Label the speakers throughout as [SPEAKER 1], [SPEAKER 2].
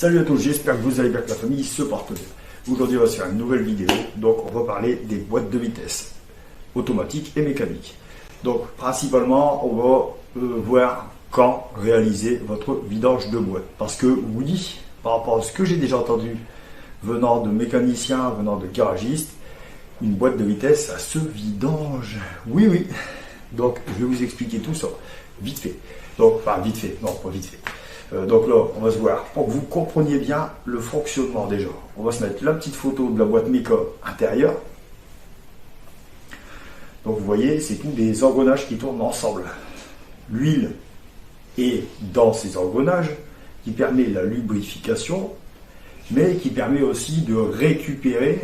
[SPEAKER 1] Salut à tous, j'espère que vous allez bien, que la famille se porte bien. Aujourd'hui, on va se faire une nouvelle vidéo. Donc, on va parler des boîtes de vitesse, automatiques et mécaniques. Donc, principalement, on va voir quand réaliser votre vidange de boîte. Parce que oui, par rapport à ce que j'ai déjà entendu venant de mécaniciens, venant de garagistes, une boîte de vitesse, ça se vidange. Oui, oui. Donc, je vais vous expliquer tout ça vite fait. Donc, enfin, vite fait, non, pas vite fait. Donc là, on va se voir, pour que vous compreniez bien le fonctionnement déjà. On va se mettre la petite photo de la boîte méca intérieure. Donc vous voyez, c'est tous des engrenages qui tournent ensemble. L'huile est dans ces engrenages, qui permet la lubrification, mais qui permet aussi de récupérer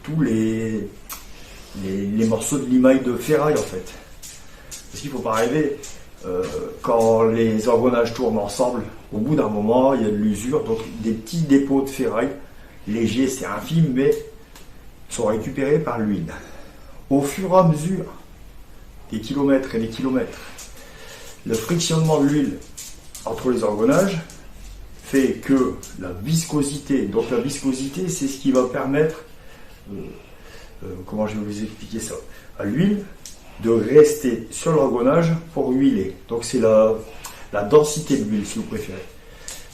[SPEAKER 1] tous les morceaux de limaille de ferraille en fait. Parce qu'il ne faut pas rêver, quand les engrenages tournent ensemble, au bout d'un moment, il y a de l'usure, donc des petits dépôts de ferraille, légers, c'est infime, mais sont récupérés par l'huile. Au fur et à mesure des kilomètres et des kilomètres, le frictionnement de l'huile entre les engrenages fait que la viscosité, donc la viscosité, c'est ce qui va permettre, comment je vais vous expliquer ça, à l'huile de rester sur l'engrenage pour huiler. Donc c'est la densité de l'huile, si vous préférez,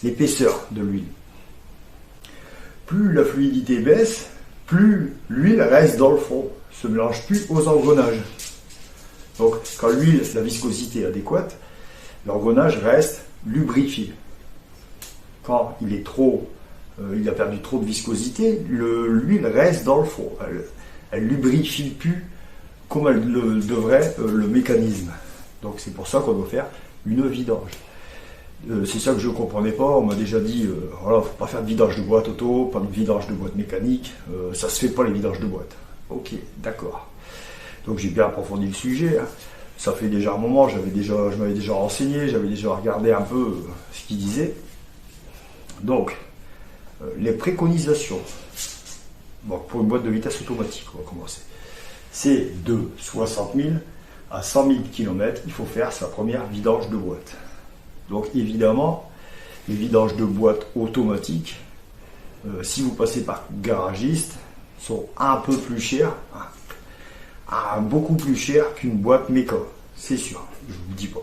[SPEAKER 1] l'épaisseur de l'huile. Plus la fluidité baisse, plus l'huile reste dans le fond, se mélange plus aux engrenages. Donc quand l'huile, la viscosité est adéquate, l'engrenage reste lubrifié. Quand il est il a perdu trop de viscosité, l'huile reste dans le fond. Elle lubrifie plus comme elle le devrait le mécanisme. Donc c'est pour ça qu'on doit faire une vidange. C'est ça que je ne comprenais pas. On m'a déjà dit, voilà, faut pas faire de vidange de boîte auto, pas de vidange de boîte mécanique. Ça se fait pas les vidanges de boîte. Ok, d'accord. Donc j'ai bien approfondi le sujet. Hein. Ça fait déjà un moment, je m'avais déjà renseigné, j'avais déjà regardé un peu ce qu'il disait. Donc, les préconisations. Bon, pour une boîte de vitesse automatique, on va commencer. C'est de 60 000 à 100 000 km, il faut faire sa première vidange de boîte. Donc évidemment, les vidanges de boîte automatiques, si vous passez par garagiste, sont un peu plus chères, beaucoup plus chères qu'une boîte méca, c'est sûr, je vous dis pas.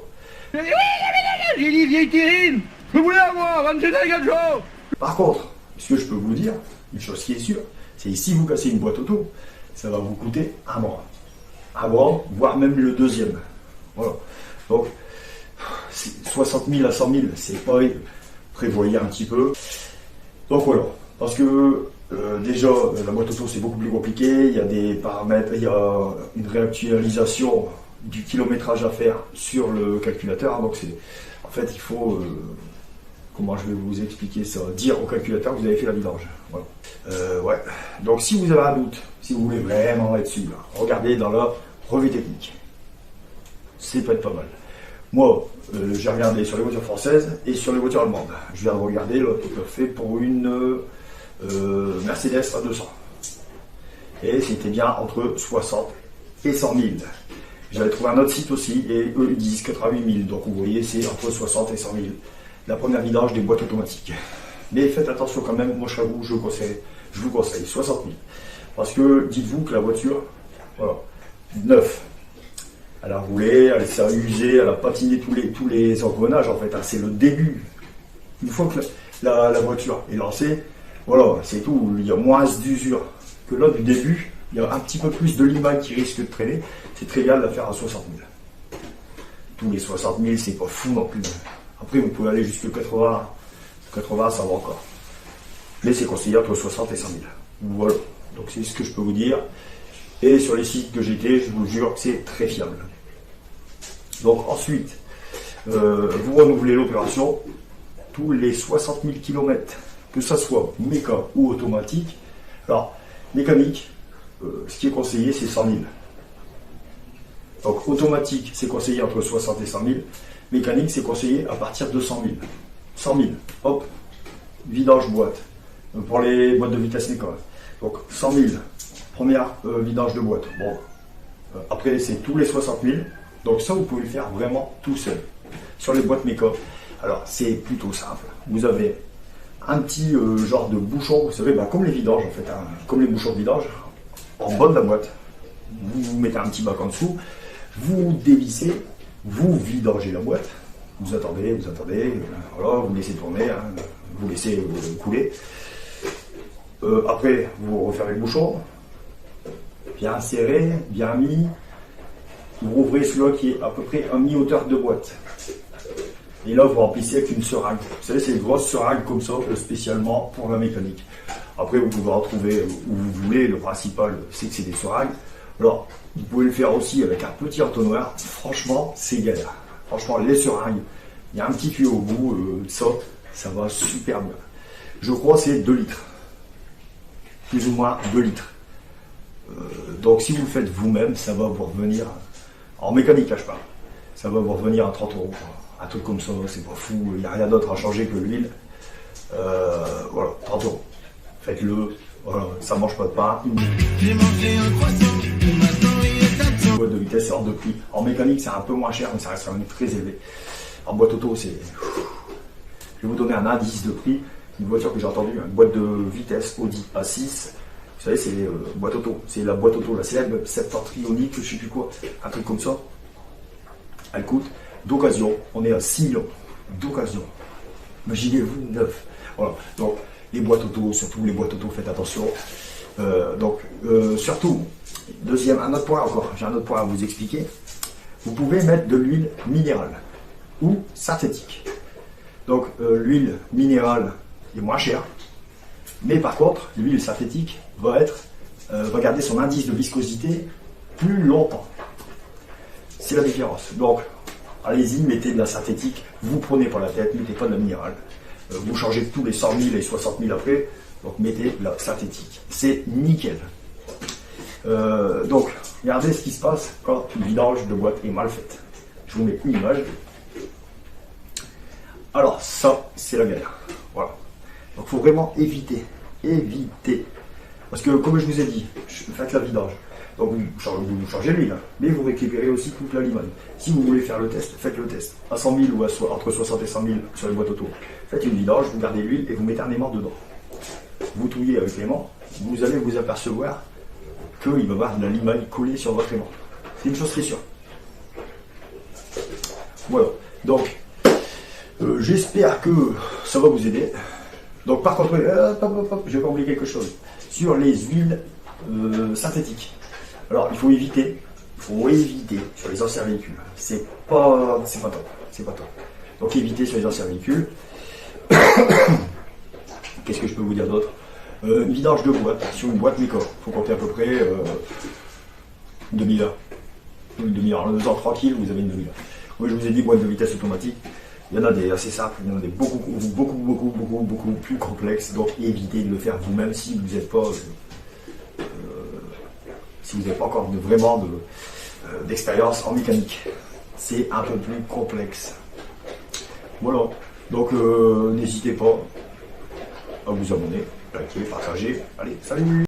[SPEAKER 2] J'ai dit vieille terrine, je voulais avoir 27 jours.
[SPEAKER 1] Par contre, ce que je peux vous dire, une chose qui est sûre, c'est que si vous cassez une boîte auto, ça va vous coûter un bras, voire même le deuxième. Voilà. Donc, 60 000 à 100 000, c'est pas, prévoyez un petit peu. Donc voilà, parce que déjà, la boîte auto c'est beaucoup plus compliqué, il y a des paramètres, il y a une réactualisation du kilométrage à faire sur le calculateur. Donc en fait, il faut, comment je vais vous expliquer ça, dire au calculateur que vous avez fait la vidange. Voilà. Ouais. Donc si vous avez un doute, si vous voulez vraiment être sûr, regardez dans la revue technique. C'est peut-être pas mal. Moi, j'ai regardé sur les voitures françaises et sur les voitures allemandes. Je viens de regarder fait pour une Mercedes A200. Et c'était bien entre 60 et 100 000. J'avais trouvé un autre site aussi et eux ils disent 88 000. Donc vous voyez, c'est entre 60 et 100 000. La première vidange des boîtes automatiques. Mais faites attention quand même, moi je vous conseille 60 000. Parce que dites-vous que la voiture, voilà, neuve, elle a roulé, elle s'est usée, elle a patiné tous les engrenages en fait. Hein, c'est le début. Une fois que la voiture est lancée, voilà, c'est tout. Il y a moins d'usure que là du début. Il y a un petit peu plus de limaille qui risque de traîner. C'est trivial de la faire à 60 000. Tous les 60 000, c'est pas fou non plus. Après, vous pouvez aller jusqu'à 80. 80, ça va encore. Mais c'est conseillé entre 60 et 100 000. Voilà. Donc c'est ce que je peux vous dire. Et sur les sites que j'étais, je vous jure que c'est très fiable. Donc ensuite, vous renouvelez l'opération tous les 60 000 km, que ça soit méca ou automatique. Alors, mécanique, ce qui est conseillé, c'est 100 000. Donc automatique, c'est conseillé entre 60 et 100 000. Mécanique, c'est conseillé à partir de 100 000. 100 000, hop, vidange boîte. Pour les boîtes de vitesse méca. Donc 100 000, première vidange de boîte. Bon, après, c'est tous les 60 000. Donc ça, vous pouvez le faire vraiment tout seul. Sur les boîtes méca. Alors, c'est plutôt simple. Vous avez un petit genre de bouchon, vous savez, bah, comme les vidanges en fait, hein, comme les bouchons de vidange, en bas de la boîte. Vous mettez un petit bac en dessous, vous dévissez, vous vidangez la boîte, vous attendez, voilà, vous laissez tourner, hein, vous laissez couler. Après, vous refermez le bouchon, bien serré, bien mis. Vous rouvrez celui-là qui est à peu près à mi-hauteur de boîte. Et là, vous remplissez avec une seringue. Vous savez, c'est une grosse seringue comme ça, spécialement pour la mécanique. Après, vous pouvez en trouver où vous voulez. Le principal, c'est que c'est des seringues. Alors, vous pouvez le faire aussi avec un petit entonnoir. Franchement, c'est galère. Franchement, les seringues, il y a un petit tuyau au bout, ça va super bien. Je crois que c'est 2 litres. Plus ou moins 2 litres. Donc, si vous le faites vous-même, ça va vous revenir, en mécanique, là je parle, ça va vous revenir à 30 €. Un truc comme ça, c'est pas fou, il n'y a rien d'autre à changer que l'huile. Voilà, 30 €. Faites-le, voilà, ça mange pas de pain. Une boîte de vitesse, c'est hors de prix. En mécanique, c'est un peu moins cher, mais ça reste quand même très élevé. En boîte auto, c'est. Je vais vous donner un indice de prix. Une voiture que j'ai entendue, une boîte de vitesse Audi A6. Vous savez, c'est boîte auto. C'est la boîte auto, la célèbre septentrionique, je sais plus quoi, un truc comme ça. Elle coûte d'occasion, on est à 6 millions d'occasion. Imaginez-vous, 9. Voilà. Donc, les boîtes auto, surtout les boîtes auto, faites attention. Surtout, un autre point encore, j'ai un autre point à vous expliquer. Vous pouvez mettre de l'huile minérale ou synthétique. Donc, l'huile minérale est moins chère, mais par contre, l'huile synthétique va garder son indice de viscosité plus longtemps. C'est la différence. Donc, allez-y, mettez de la synthétique, vous prenez pas la tête, mettez pas de la minérale. Vous changez tous les 100 000 et 60 000 après, donc mettez de la synthétique. C'est nickel. Donc, regardez ce qui se passe quand une vidange de boîte est mal faite. Je vous mets une image. Alors, ça, c'est la galère. Voilà. Donc, il faut vraiment éviter. Parce que, comme je vous ai dit, faites la vidange. Donc vous changez l'huile, hein, mais vous récupérez aussi toute la limonade. Si vous voulez faire le test, faites le test. À 100 000 ou entre 60 et 100 000 sur les boîtes auto. Faites une vidange, vous gardez l'huile et vous mettez un aimant dedans. Vous touillez avec l'aimant, vous allez vous apercevoir qu'il va y avoir de la limonade collée sur votre aimant. C'est une chose qui est sûre. Voilà. Donc, j'espère que ça va vous aider. Donc par contre, je vais pas oublier quelque chose. Sur les huiles synthétiques. Alors, il faut éviter sur les anciens véhicules. C'est pas top. Donc, évitez sur les anciens véhicules. Qu'est-ce que je peux vous dire d'autre? Une vidange de boîte, sur une boîte Mécor. Il faut compter à peu près 2000 heures. Une demi-heure. En 2 ans tranquille, vous avez une demi-heure. Oui, je vous ai dit boîte de vitesse automatique. Il y en a des assez simples, il y en a des beaucoup plus complexes. Donc, évitez de le faire vous-même si vous n'êtes pas. Si vous n'avez pas encore vraiment d'expérience en mécanique. C'est un peu plus complexe. Voilà. Donc, n'hésitez pas à vous abonner, liker, partager. Allez, salut!